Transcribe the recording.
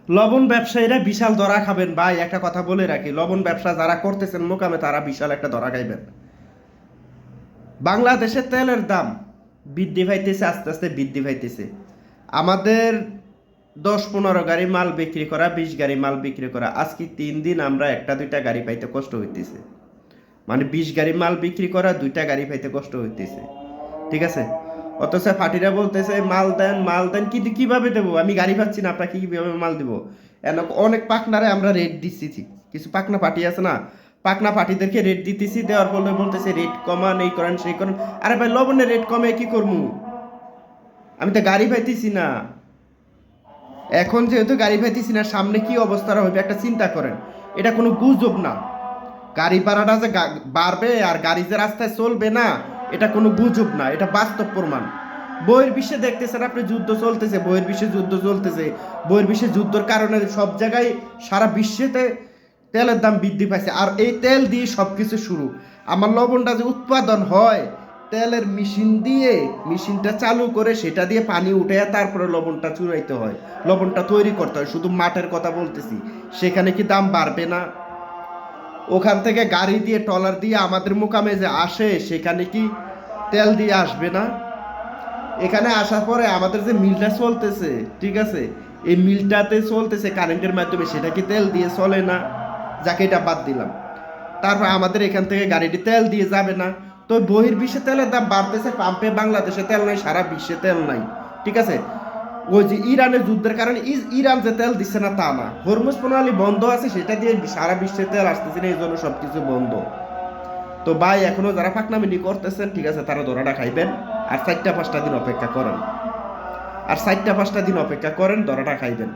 লবণ ব্যবসায়ীরা বিশাল ধরা খাবেন ভাই, একটা কথা বলে রাখি, লবণ ব্যবসা যারা করতেছেন মোকামে তারা বিশাল একটা ধরা খাইবেন। বাংলাদেশে তেলের দাম বৃদ্ধি পাইতেছে, আস্তে আস্তে বৃদ্ধি পাইতেছে। আমাদের 10-15 গাড়ি মাল বিক্রি করা, 20 গাড়ি মাল বিক্রি করা, আজকে 3 দিন আমরা একটা দুইটা গাড়ি পাইতে কষ্ট হইতেছে। মানে 20 গাড়ি মাল বিক্রি করা, 2টা গাড়ি পাইতে কষ্ট হইতেছে, ঠিক আছে। অথচ ফাটিরা বলতেছে মাল দেন মাল দেন, কিন্তু কিভাবে দেবো, আমি গাড়ি পাচ্ছি না, আপনাকে কিভাবে মাল দিব। অনেক পাকনারে আমরা রেট দিচ্ছি, কিছু পাকনা পার্টি আছে না, পাকনা পার্টিদেরকে রেট দিতেছি, দেওয়ার ফলে বলতেছে রেট কমান, এই করেন সেই করেন। আরে ভাই, লবণের রেট কমে কি করবো, আমি তো গাড়ি পাইতেছি না। এখন যেহেতু গাড়ি পাইতেছি না, সামনে কি অবস্থা হবে একটা চিন্তা করেন। এটা কোনো গুজব না, গাড়ি ভাড়াটা যে বাড়বে আর গাড়ি যে রাস্তায় চলবে না, এটা কোনো গুজব না, এটা বাস্তব প্রমাণ। বইয়ের বিশ্বে দেখতেছেন আপনি, যুদ্ধ চলতেছে, বইয়ের বিশ্বে যুদ্ধ চলতেছে। বইয়ের বিশ্বে যুদ্ধের কারণে সব জায়গায় সারা বিশ্বেতে তেলের দাম বৃদ্ধি পাইছে, আর এই তেল দিয়ে সব কিছু শুরু। আমার লবণটা যে উৎপাদন হয়, তেলের মেশিন দিয়ে, মেশিনটা চালু করে সেটা দিয়ে পানি উঠে তারপরে লবণটা চুরাইতে হয়, লবণটা তৈরি করতে হয়। শুধু মাঠের কথা বলতেছি, সেখানে কি দাম বাড়বে না? ওখান থেকে গাড়ি দিয়ে ট্রলার দিয়ে আমাদের মোকামে যে আসে, সেখানে কি তেল দিয়ে আসবে না? এখানে আসার পরে আমাদের যে মিলটা চলতেছে, ঠিক আছে, এই মিলটাতে চলতেছে কারেন্টের মাধ্যমে, সেটা কি তেল দিয়ে চলে না? যাকে এটা বাদ দিলাম, তারপর আমাদের এখান থেকে গাড়িটি তেল দিয়ে যাবে না। তো বহির্বিশ্বে তেলের দাম বাড়তেছে, পাম্পে বাংলাদেশে তেল নাই, সারা বিশ্বে তেল নাই, ঠিক আছে। ওই যে ইরানের যুদ্ধের কারণে ইরান যে তেল দিচ্ছে না তা না, হরমুজ প্রণালী বন্ধ আছে, সেটা দিয়ে সারা বিশ্বে তেল আসতেছে না, এই জন্য সবকিছু বন্ধ। তো ভাই, এখনো যারা ফাঁকনামিনি করতেছেন, ঠিক আছে, তারা ধরাটা খাইবেন। আর 4-5টা দিন অপেক্ষা করেন, আর 4-5টা দিন অপেক্ষা করেন, ধরাটা খাইবেন।